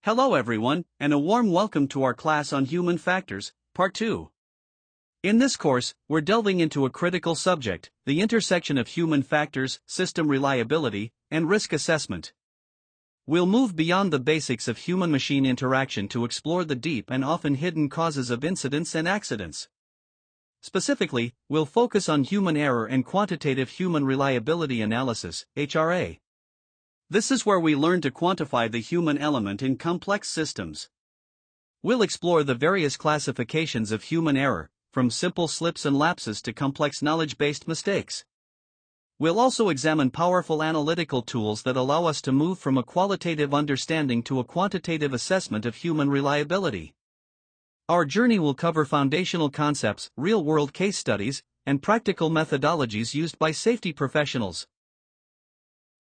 Hello everyone, and a warm welcome to our class on human factors, Part 2. In this course, we're delving into a critical subject, the intersection of human factors, system reliability, and risk assessment. We'll move beyond the basics of human-machine interaction to explore the deep and often hidden causes of incidents and accidents. Specifically, we'll focus on human error and quantitative human reliability analysis, HRA. This is where we learn to quantify the human element in complex systems. We'll explore the various classifications of human error, from simple slips and lapses to complex knowledge-based mistakes. We'll also examine powerful analytical tools that allow us to move from a qualitative understanding to a quantitative assessment of human reliability. Our journey will cover foundational concepts, real-world case studies, and practical methodologies used by safety professionals.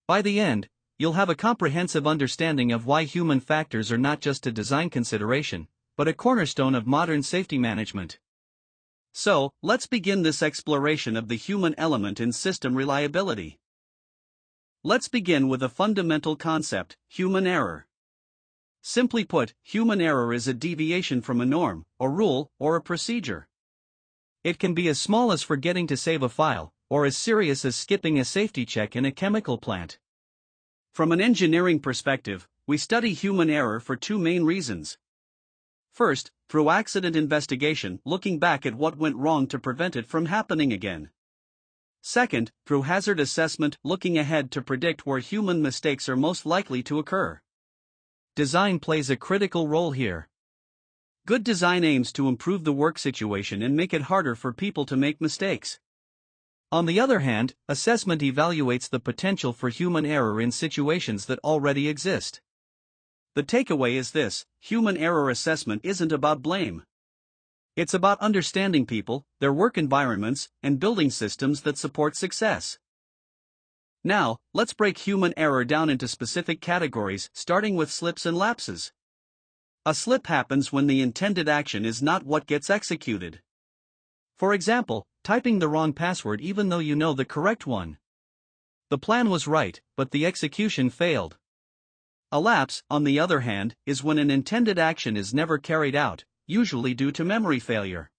By the end, you'll have a comprehensive understanding of why human factors are not just a design consideration, but a cornerstone of modern safety management. So, let's begin this exploration of the human element in system reliability. Let's begin with a fundamental concept, human error. Simply put, human error is a deviation from a norm, a rule, or a procedure. It can be as small as forgetting to save a file, or as serious as skipping a safety check in a chemical plant. From an engineering perspective, we study human error for two main reasons. First, through accident investigation, looking back at what went wrong to prevent it from happening again. Second, through hazard assessment, looking ahead to predict where human mistakes are most likely to occur. Design plays a critical role here. Good design aims to improve the work situation and make it harder for people to make mistakes. On the other hand, assessment evaluates the potential for human error in situations that already exist. The takeaway is this: human error assessment isn't about blame. It's about understanding people, their work environments, and building systems that support success. Now, let's break human error down into specific categories, starting with slips and lapses. A slip happens when the intended action is not what gets executed. For example, typing the wrong password even though you know the correct one. The plan was right, but the execution failed. A lapse, on the other hand, is when an intended action is never carried out, usually due to memory failure.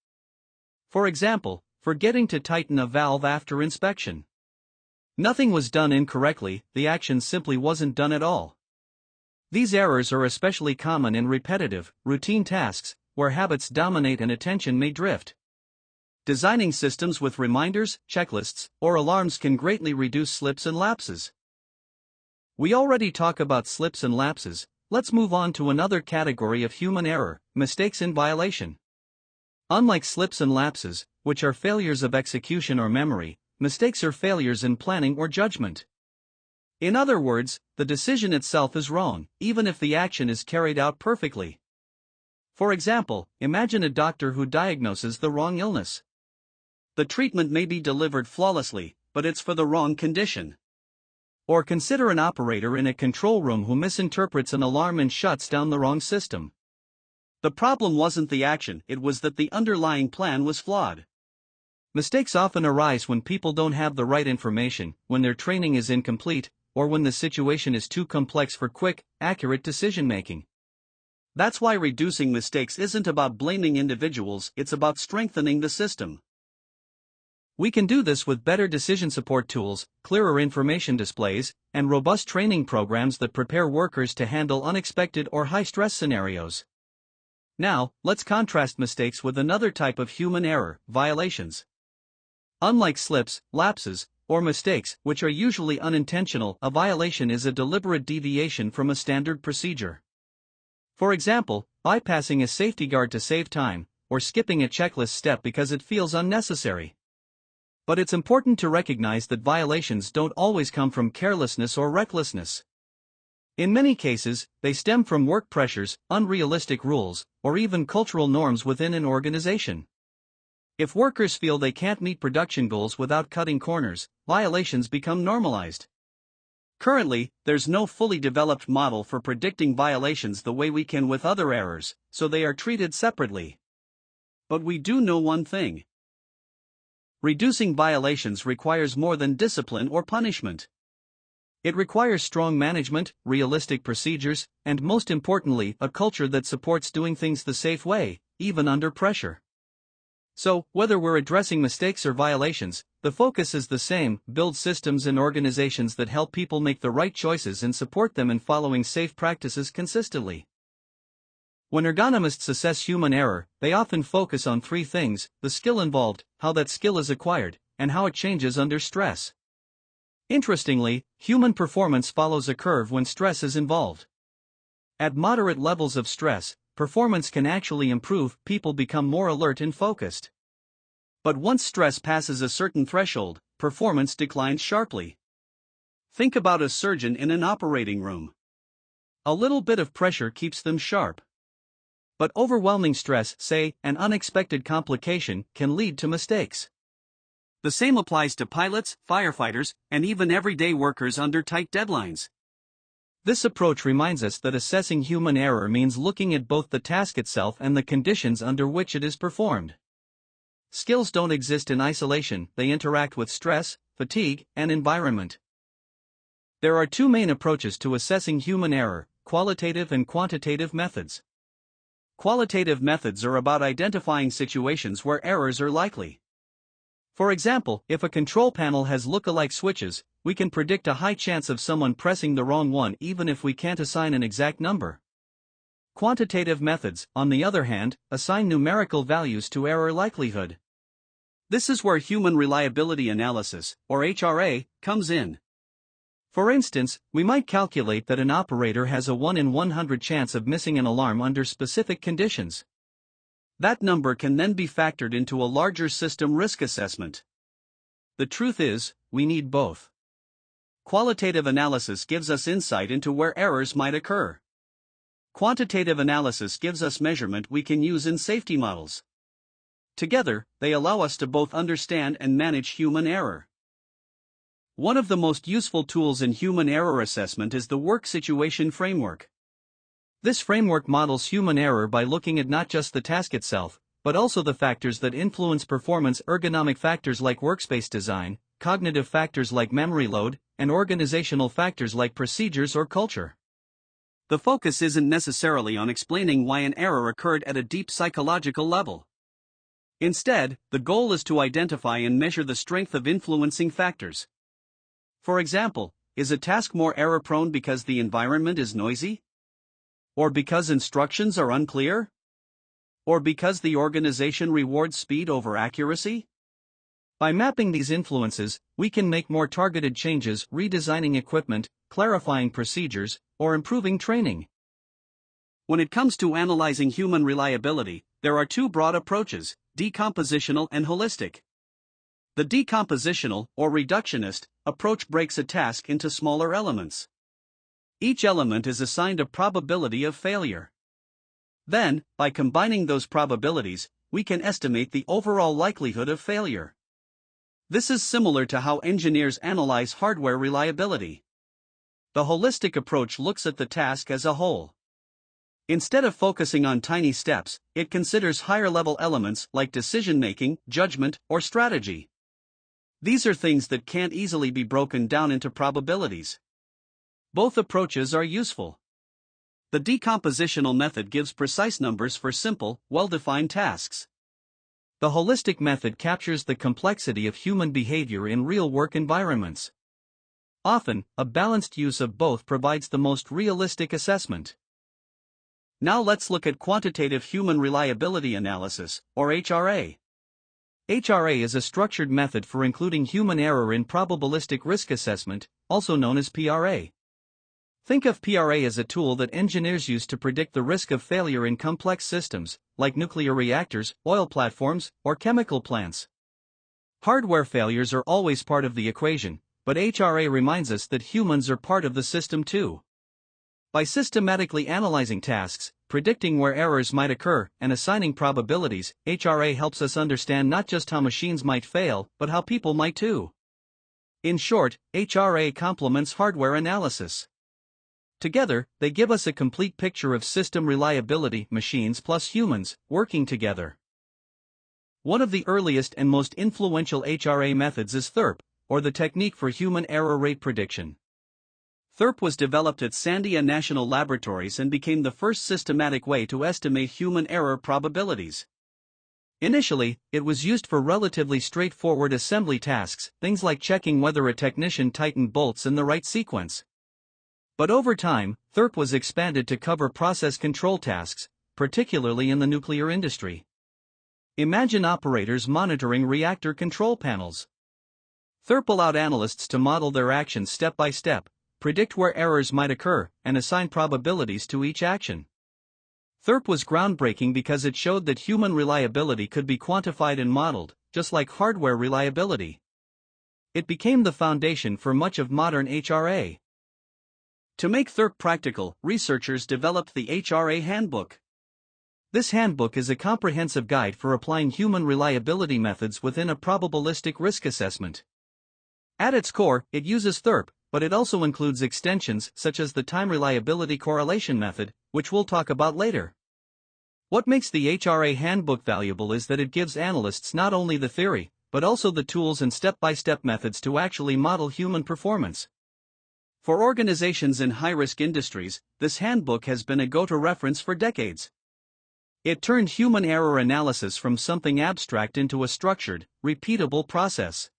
For example, forgetting to tighten a valve after inspection. Nothing was done incorrectly, the action simply wasn't done at all. These errors are especially common in repetitive, routine tasks, where habits dominate and attention may drift. Designing systems with reminders, checklists, or alarms can greatly reduce slips and lapses. We already talked about slips and lapses, let's move on to another category of human error, mistakes in violation. Unlike slips and lapses, which are failures of execution or memory, mistakes are failures in planning or judgment. In other words, the decision itself is wrong, even if the action is carried out perfectly. For example, imagine a doctor who diagnoses the wrong illness. The treatment may be delivered flawlessly, but it's for the wrong condition. Or consider an operator in a control room who misinterprets an alarm and shuts down the wrong system. The problem wasn't the action, it was that the underlying plan was flawed. Mistakes often arise when people don't have the right information, when their training is incomplete, or when the situation is too complex for quick, accurate decision-making. That's why reducing mistakes isn't about blaming individuals, it's about strengthening the system. We can do this with better decision support tools, clearer information displays, and robust training programs that prepare workers to handle unexpected or high-stress scenarios. Now, let's contrast mistakes with another type of human error, violations. Unlike slips, lapses, or mistakes, which are usually unintentional, a violation is a deliberate deviation from a standard procedure. For example, bypassing a safety guard to save time, or skipping a checklist step because it feels unnecessary. But it's important to recognize that violations don't always come from carelessness or recklessness. In many cases, they stem from work pressures, unrealistic rules, or even cultural norms within an organization. If workers feel they can't meet production goals without cutting corners, violations become normalized. Currently, there's no fully developed model for predicting violations the way we can with other errors, so they are treated separately. But we do know one thing. Reducing violations requires more than discipline or punishment. It requires strong management, realistic procedures, and most importantly, a culture that supports doing things the safe way, even under pressure. So, whether we're addressing mistakes or violations, the focus is the same: build systems and organizations that help people make the right choices and support them in following safe practices consistently. When ergonomists assess human error, they often focus on three things: the skill involved, how that skill is acquired, and how it changes under stress. Interestingly, human performance follows a curve when stress is involved. At moderate levels of stress, performance can actually improve, people become more alert and focused. But once stress passes a certain threshold, performance declines sharply. Think about a surgeon in an operating room. A little bit of pressure keeps them sharp. But overwhelming stress, say, an unexpected complication, can lead to mistakes. The same applies to pilots, firefighters, and even everyday workers under tight deadlines. This approach reminds us that assessing human error means looking at both the task itself and the conditions under which it is performed. Skills don't exist in isolation, they interact with stress, fatigue, and environment. There are two main approaches to assessing human error: qualitative and quantitative methods. Qualitative methods are about identifying situations where errors are likely. For example, if a control panel has look-alike switches, we can predict a high chance of someone pressing the wrong one even if we can't assign an exact number. Quantitative methods, on the other hand, assign numerical values to error likelihood. This is where human reliability analysis, or HRA, comes in. For instance, we might calculate that an operator has a 1 in 100 chance of missing an alarm under specific conditions. That number can then be factored into a larger system risk assessment. The truth is, we need both. Qualitative analysis gives us insight into where errors might occur. Quantitative analysis gives us measurement we can use in safety models. Together, they allow us to both understand and manage human error. One of the most useful tools in human error assessment is the work situation framework. This framework models human error by looking at not just the task itself, but also the factors that influence performance: ergonomic factors like workspace design, cognitive factors like memory load, and organizational factors like procedures or culture. The focus isn't necessarily on explaining why an error occurred at a deep psychological level. Instead, the goal is to identify and measure the strength of influencing factors. For example, is a task more error-prone because the environment is noisy? Or because instructions are unclear? Or because the organization rewards speed over accuracy? By mapping these influences, we can make more targeted changes, redesigning equipment, clarifying procedures, or improving training. When it comes to analyzing human reliability, there are two broad approaches: decompositional and holistic. The decompositional, or reductionist, approach breaks a task into smaller elements. Each element is assigned a probability of failure. Then, by combining those probabilities, we can estimate the overall likelihood of failure. This is similar to how engineers analyze hardware reliability. The holistic approach looks at the task as a whole. Instead of focusing on tiny steps, it considers higher-level elements like decision-making, judgment, or strategy. These are things that can't easily be broken down into probabilities. Both approaches are useful. The decompositional method gives precise numbers for simple, well-defined tasks. The holistic method captures the complexity of human behavior in real work environments. Often, a balanced use of both provides the most realistic assessment. Now let's look at quantitative human reliability analysis, or HRA. HRA is a structured method for including human error in probabilistic risk assessment, also known as PRA. Think of PRA as a tool that engineers use to predict the risk of failure in complex systems, like nuclear reactors, oil platforms, or chemical plants. Hardware failures are always part of the equation, but HRA reminds us that humans are part of the system too. By systematically analyzing tasks, predicting where errors might occur, and assigning probabilities, HRA helps us understand not just how machines might fail, but how people might too. In short, HRA complements hardware analysis. Together, they give us a complete picture of system reliability: machines plus humans, working together. One of the earliest and most influential HRA methods is THERP, or the Technique for Human Error Rate Prediction. THRP was developed at Sandia National Laboratories and became the first systematic way to estimate human error probabilities. Initially, it was used for relatively straightforward assembly tasks, things like checking whether a technician tightened bolts in the right sequence. But over time, THRP was expanded to cover process control tasks, particularly in the nuclear industry. Imagine operators monitoring reactor control panels. THRP allowed analysts to model their actions step by step, predict where errors might occur, and assign probabilities to each action. THRP was groundbreaking because it showed that human reliability could be quantified and modeled, just like hardware reliability. It became the foundation for much of modern HRA. To make THRP practical, researchers developed the HRA Handbook. This handbook is a comprehensive guide for applying human reliability methods within a probabilistic risk assessment. At its core, it uses THRP, but it also includes extensions such as the time reliability correlation method, which we'll talk about later. What makes the HRA Handbook valuable is that it gives analysts not only the theory, but also the tools and step-by-step methods to actually model human performance. For organizations in high-risk industries, this handbook has been a go-to reference for decades. It turned human error analysis from something abstract into a structured, repeatable process.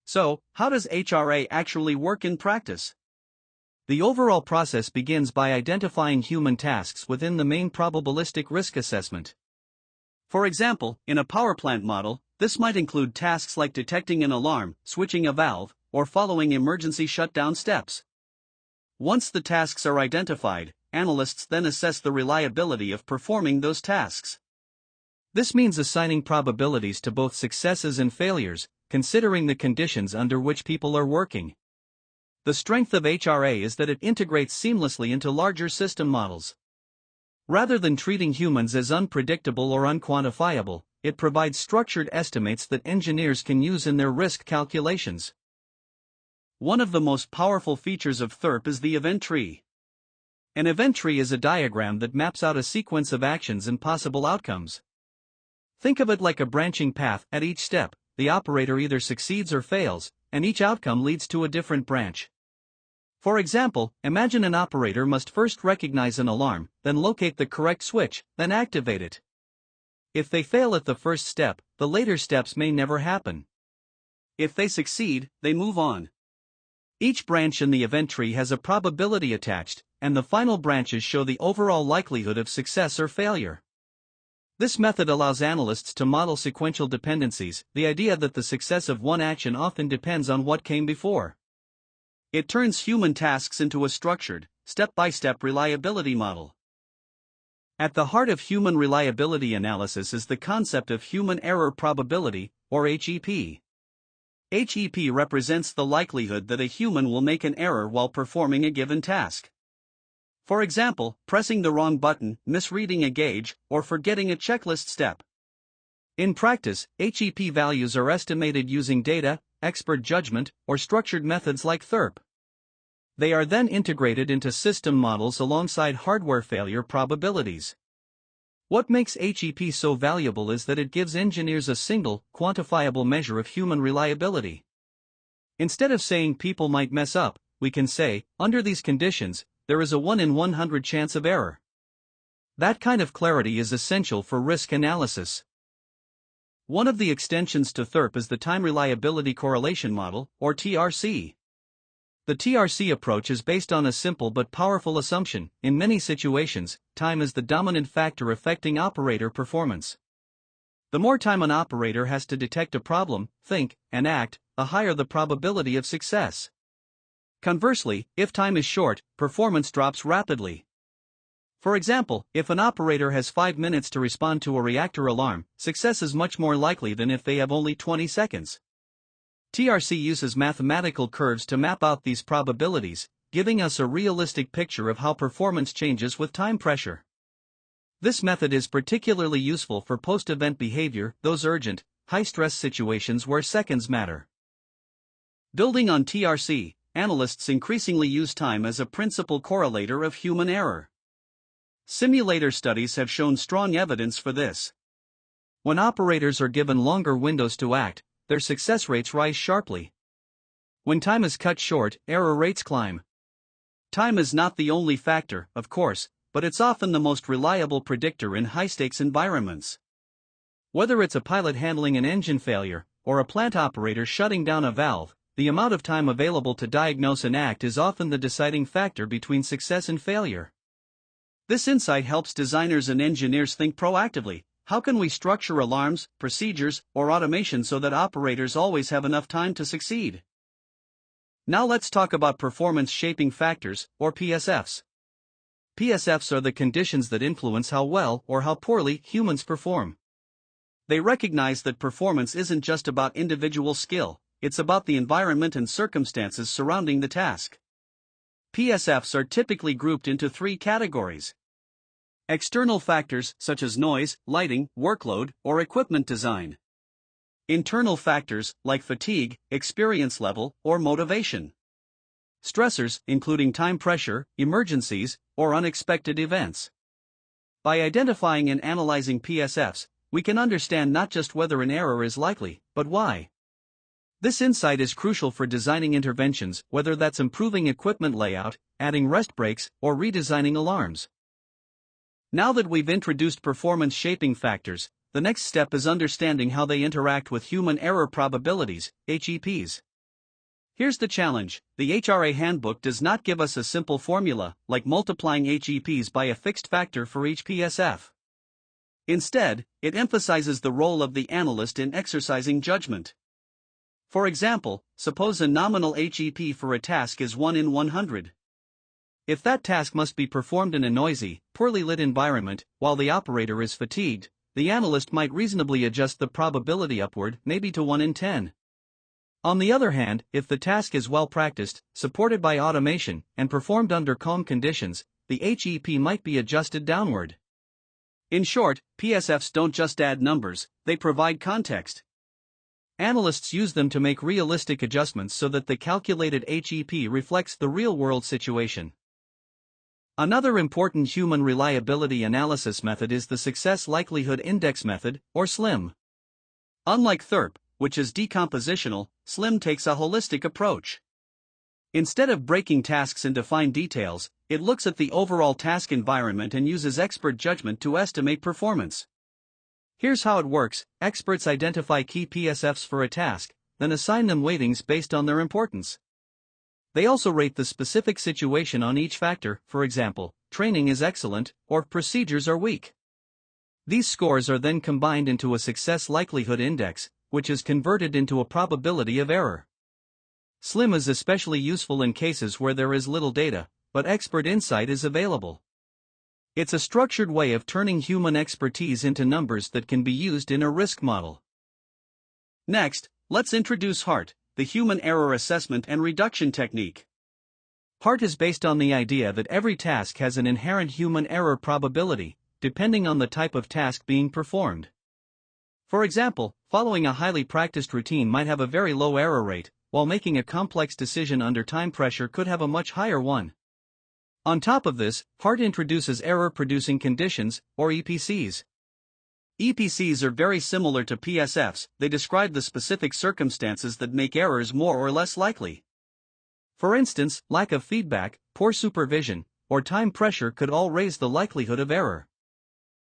So, how does HRA actually work in practice? The overall process begins by identifying human tasks within the main probabilistic risk assessment. For example, in a power plant model, this might include tasks like detecting an alarm, switching a valve, or following emergency shutdown steps. Once the tasks are identified, analysts then assess the reliability of performing those tasks. This means assigning probabilities to both successes and failures, considering the conditions under which people are working. The strength of HRA is that it integrates seamlessly into larger system models. Rather than treating humans as unpredictable or unquantifiable, it provides structured estimates that engineers can use in their risk calculations. One of the most powerful features of THRP is the event tree. An event tree is a diagram that maps out a sequence of actions and possible outcomes. Think of it like a branching path. At each step, the operator either succeeds or fails, and each outcome leads to a different branch. For example, imagine an operator must first recognize an alarm, then locate the correct switch, then activate it. If they fail at the first step, the later steps may never happen. If they succeed, they move on. Each branch in the event tree has a probability attached, and the final branches show the overall likelihood of success or failure. This method allows analysts to model sequential dependencies, the idea that the success of one action often depends on what came before. It turns human tasks into a structured, step-by-step reliability model. At the heart of human reliability analysis is the concept of human error probability, or HEP. HEP represents the likelihood that a human will make an error while performing a given task. For example, pressing the wrong button, misreading a gauge, or forgetting a checklist step. In practice, HEP values are estimated using data, expert judgment, or structured methods like THRP. They are then integrated into system models alongside hardware failure probabilities. What makes HEP so valuable is that it gives engineers a single, quantifiable measure of human reliability. Instead of saying people might mess up, we can say, under these conditions, there is a 1 in 100 chance of error. That kind of clarity is essential for risk analysis. One of the extensions to THRP is the Time Reliability Correlation Model, or TRC. The TRC approach is based on a simple but powerful assumption: in many situations, time is the dominant factor affecting operator performance. The more time an operator has to detect a problem, think, and act, the higher the probability of success. Conversely, if time is short, performance drops rapidly. For example, if an operator has 5 minutes to respond to a reactor alarm, success is much more likely than if they have only 20 seconds. TRC uses mathematical curves to map out these probabilities, giving us a realistic picture of how performance changes with time pressure. This method is particularly useful for post-event behavior, those urgent, high-stress situations where seconds matter. Building on TRC, analysts increasingly use time as a principal correlator of human error. Simulator studies have shown strong evidence for this. When operators are given longer windows to act, their success rates rise sharply. When time is cut short, error rates climb. Time is not the only factor, of course, but it's often the most reliable predictor in high-stakes environments. Whether it's a pilot handling an engine failure, or a plant operator shutting down a valve, the amount of time available to diagnose and act is often the deciding factor between success and failure. This insight helps designers and engineers think proactively. How can we structure alarms, procedures, or automation so that operators always have enough time to succeed? Now let's talk about performance shaping factors, or PSFs. PSFs are the conditions that influence how well or how poorly humans perform. They recognize that performance isn't just about individual skill, it's about the environment and circumstances surrounding the task. PSFs are typically grouped into three categories. External factors such as noise, lighting, workload, or equipment design. Internal factors like fatigue, experience level, or motivation. Stressors including time pressure, emergencies, or unexpected events. By identifying and analyzing PSFs, we can understand not just whether an error is likely, but why. This insight is crucial for designing interventions, whether that's improving equipment layout, adding rest breaks, or redesigning alarms. Now that we've introduced performance shaping factors, the next step is understanding how they interact with human error probabilities, HEPs. Here's the challenge: the HRA handbook does not give us a simple formula, like multiplying HEPs by a fixed factor for each PSF. Instead, it emphasizes the role of the analyst in exercising judgment. For example, suppose a nominal HEP for a task is 1 in 100. If that task must be performed in a noisy, poorly lit environment, while the operator is fatigued, the analyst might reasonably adjust the probability upward, maybe to 1 in 10. On the other hand, if the task is well practiced, supported by automation, and performed under calm conditions, the HEP might be adjusted downward. In short, PSFs don't just add numbers, they provide context. Analysts use them to make realistic adjustments so that the calculated HEP reflects the real-world situation. Another important human reliability analysis method is the Success Likelihood Index method, or SLIM. Unlike THRP, which is decompositional, SLIM takes a holistic approach. Instead of breaking tasks into fine details, it looks at the overall task environment and uses expert judgment to estimate performance. Here's how it works: experts identify key PSFs for a task, then assign them weightings based on their importance. They also rate the specific situation on each factor, for example, training is excellent, or procedures are weak. These scores are then combined into a success likelihood index, which is converted into a probability of error. SLIM is especially useful in cases where there is little data, but expert insight is available. It's a structured way of turning human expertise into numbers that can be used in a risk model. Next, let's introduce HART, the Human Error Assessment and Reduction Technique. HART is based on the idea that every task has an inherent human error probability, depending on the type of task being performed. For example, following a highly practiced routine might have a very low error rate, while making a complex decision under time pressure could have a much higher one. On top of this, HART introduces error-producing conditions, or EPCs. EPCs are very similar to PSFs, they describe the specific circumstances that make errors more or less likely. For instance, lack of feedback, poor supervision, or time pressure could all raise the likelihood of error.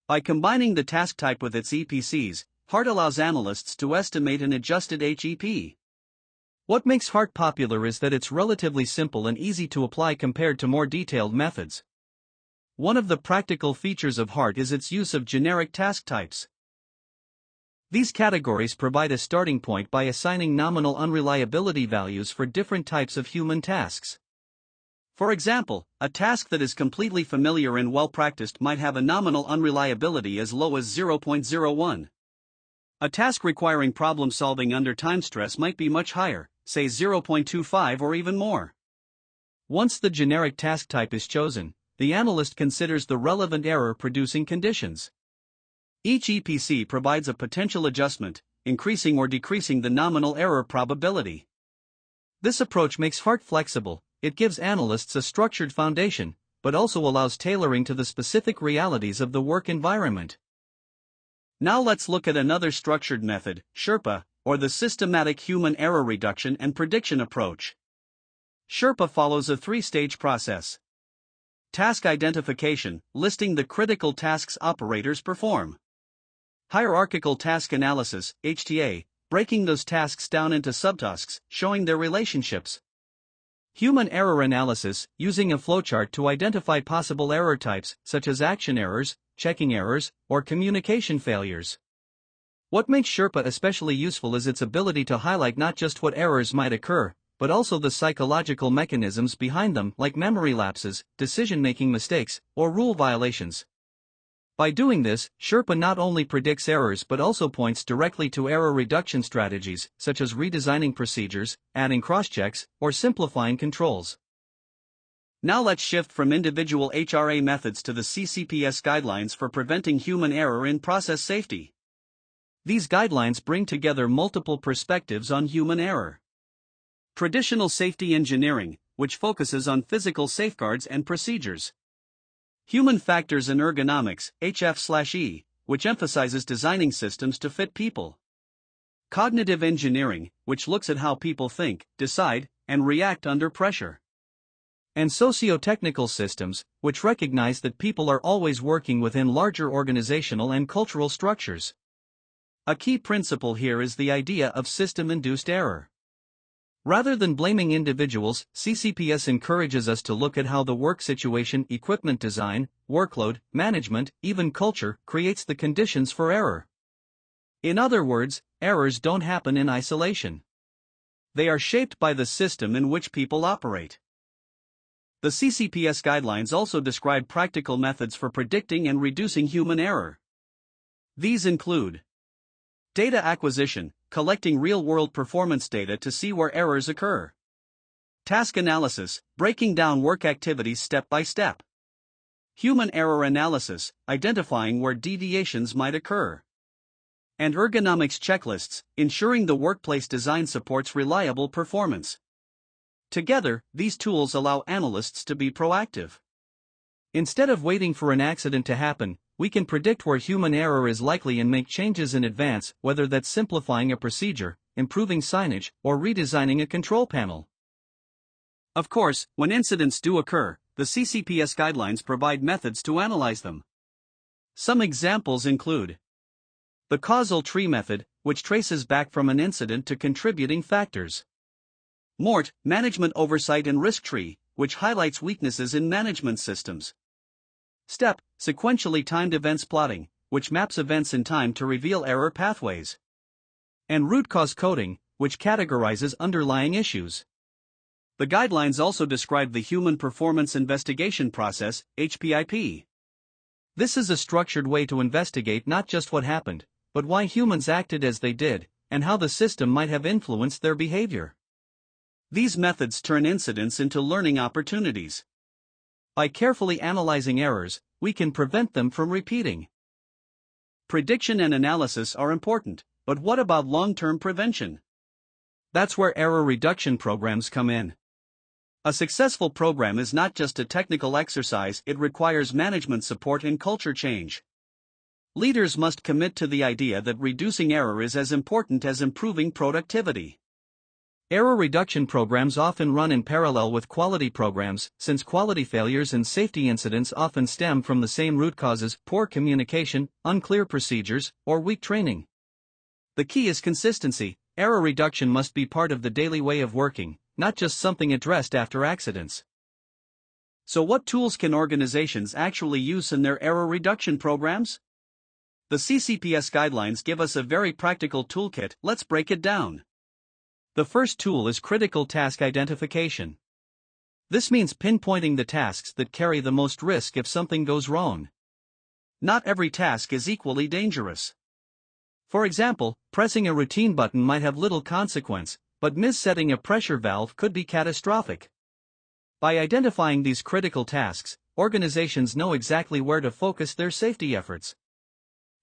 By combining the task type with its EPCs, HART allows analysts to estimate an adjusted HEP. What makes HART popular is that it's relatively simple and easy to apply compared to more detailed methods. One of the practical features of HART is its use of generic task types. These categories provide a starting point by assigning nominal unreliability values for different types of human tasks. For example, a task that is completely familiar and well-practiced might have a nominal unreliability as low as 0.01. A task requiring problem-solving under time stress might be much higher, say 0.25 or even more. Once the generic task type is chosen, the analyst considers the relevant error-producing conditions. Each EPC provides a potential adjustment, increasing or decreasing the nominal error probability. This approach makes HART flexible. It gives analysts a structured foundation, but also allows tailoring to the specific realities of the work environment. Now let's look at another structured method, SHERPA, or the Systematic Human Error Reduction and Prediction Approach. Sherpa follows a three-stage process. Task identification, listing the critical tasks operators perform. Hierarchical task analysis, HTA, breaking those tasks down into subtasks, showing their relationships. Human error analysis, using a flowchart to identify possible error types, such as action errors, checking errors, or communication failures. What makes Sherpa especially useful is its ability to highlight not just what errors might occur, but also the psychological mechanisms behind them, like memory lapses, decision-making mistakes, or rule violations. By doing this, Sherpa not only predicts errors but also points directly to error reduction strategies, such as redesigning procedures, adding cross-checks, or simplifying controls. Now let's shift from individual HRA methods to the CCPS guidelines for preventing human error in process safety. These guidelines bring together multiple perspectives on human error. Traditional safety engineering, which focuses on physical safeguards and procedures. Human factors and ergonomics, HF/E, which emphasizes designing systems to fit people. Cognitive engineering, which looks at how people think, decide, and react under pressure. And socio-technical systems, which recognize that people are always working within larger organizational and cultural structures. A key principle here is the idea of system-induced error. Rather than blaming individuals, CCPS encourages us to look at how the work situation, equipment design, workload, management, even culture, creates the conditions for error. In other words, errors don't happen in isolation. They are shaped by the system in which people operate. The CCPS guidelines also describe practical methods for predicting and reducing human error. These include data acquisition, collecting real-world performance data to see where errors occur. Task analysis, breaking down work activities step by step. Human error analysis, identifying where deviations might occur. And ergonomics checklists, ensuring the workplace design supports reliable performance. Together, these tools allow analysts to be proactive. Instead of waiting for an accident to happen, we can predict where human error is likely and make changes in advance, whether that's simplifying a procedure, improving signage, or redesigning a control panel. Of course, when incidents do occur, the CCPS guidelines provide methods to analyze them. Some examples include the causal tree method, which traces back from an incident to contributing factors. MORT, management oversight and risk tree, which highlights weaknesses in management systems. STEP, sequentially timed events plotting, which maps events in time to reveal error pathways. And root cause coding, which categorizes underlying issues. The guidelines also describe the Human Performance Investigation Process, HPIP. This is a structured way to investigate not just what happened, but why humans acted as they did, and how the system might have influenced their behavior. These methods turn incidents into learning opportunities. By carefully analyzing errors, we can prevent them from repeating. Prediction and analysis are important, but what about long-term prevention? That's where error reduction programs come in. A successful program is not just a technical exercise, it requires management support and culture change. Leaders must commit to the idea that reducing error is as important as improving productivity. Error reduction programs often run in parallel with quality programs, since quality failures and safety incidents often stem from the same root causes: poor communication, unclear procedures, or weak training. The key is consistency. Error reduction must be part of the daily way of working, not just something addressed after accidents. So what tools can organizations actually use in their error reduction programs? The CCPS guidelines give us a very practical toolkit. Let's break it down. The first tool is critical task identification. This means pinpointing the tasks that carry the most risk if something goes wrong. Not every task is equally dangerous. For example, pressing a routine button might have little consequence, but missetting a pressure valve could be catastrophic. By identifying these critical tasks, organizations know exactly where to focus their safety efforts.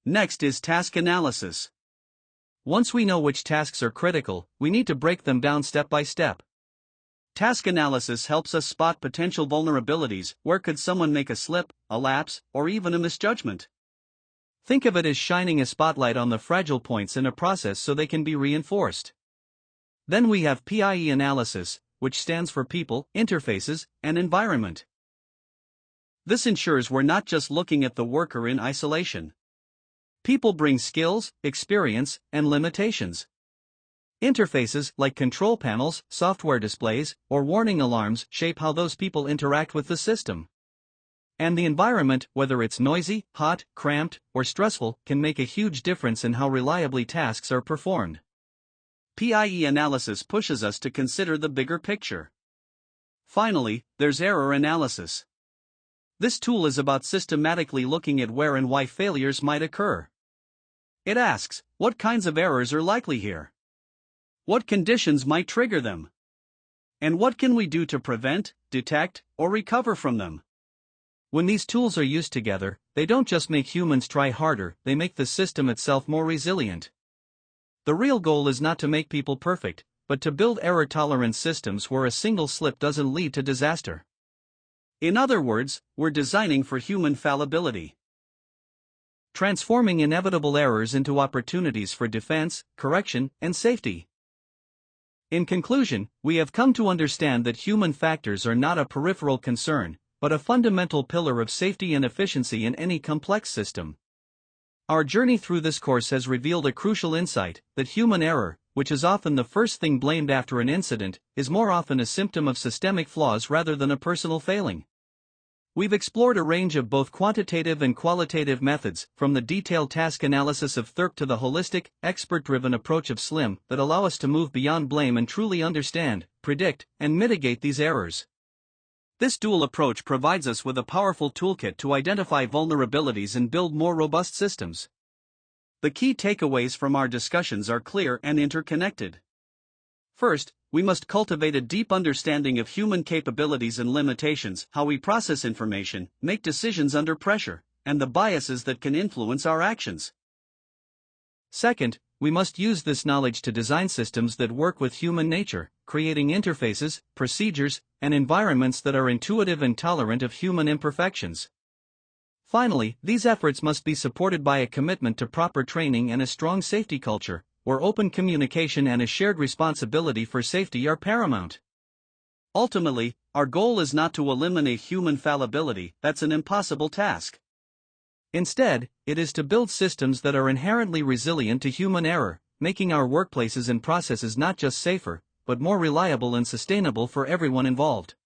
Next is task analysis. Once we know which tasks are critical, we need to break them down step by step. Task analysis helps us spot potential vulnerabilities. Where could someone make a slip, a lapse, or even a misjudgment? Think of it as shining a spotlight on the fragile points in a process so they can be reinforced. Then we have PIE analysis, which stands for people, interfaces, and environment. This ensures we're not just looking at the worker in isolation. People bring skills, experience, and limitations. Interfaces, like control panels, software displays, or warning alarms, shape how those people interact with the system. And the environment, whether it's noisy, hot, cramped, or stressful, can make a huge difference in how reliably tasks are performed. PIE analysis pushes us to consider the bigger picture. Finally, there's error analysis. This tool is about systematically looking at where and why failures might occur. It asks, what kinds of errors are likely here? What conditions might trigger them? And what can we do to prevent, detect, or recover from them? When these tools are used together, they don't just make humans try harder, they make the system itself more resilient. The real goal is not to make people perfect, but to build error-tolerant systems where a single slip doesn't lead to disaster. In other words, we're designing for human fallibility, transforming inevitable errors into opportunities for defense, correction, and safety. In conclusion, we have come to understand that human factors are not a peripheral concern, but a fundamental pillar of safety and efficiency in any complex system. Our journey through this course has revealed a crucial insight, that human error, which is often the first thing blamed after an incident, is more often a symptom of systemic flaws rather than a personal failing. We've explored a range of both quantitative and qualitative methods, from the detailed task analysis of THRP to the holistic, expert-driven approach of SLIM, that allow us to move beyond blame and truly understand, predict, and mitigate these errors. This dual approach provides us with a powerful toolkit to identify vulnerabilities and build more robust systems. The key takeaways from our discussions are clear and interconnected. First, we must cultivate a deep understanding of human capabilities and limitations, how we process information, make decisions under pressure, and the biases that can influence our actions. Second, we must use this knowledge to design systems that work with human nature, creating interfaces, procedures, and environments that are intuitive and tolerant of human imperfections. Finally, these efforts must be supported by a commitment to proper training and a strong safety culture, where open communication and a shared responsibility for safety are paramount. Ultimately, our goal is not to eliminate human fallibility, that's an impossible task. Instead, it is to build systems that are inherently resilient to human error, making our workplaces and processes not just safer, but more reliable and sustainable for everyone involved.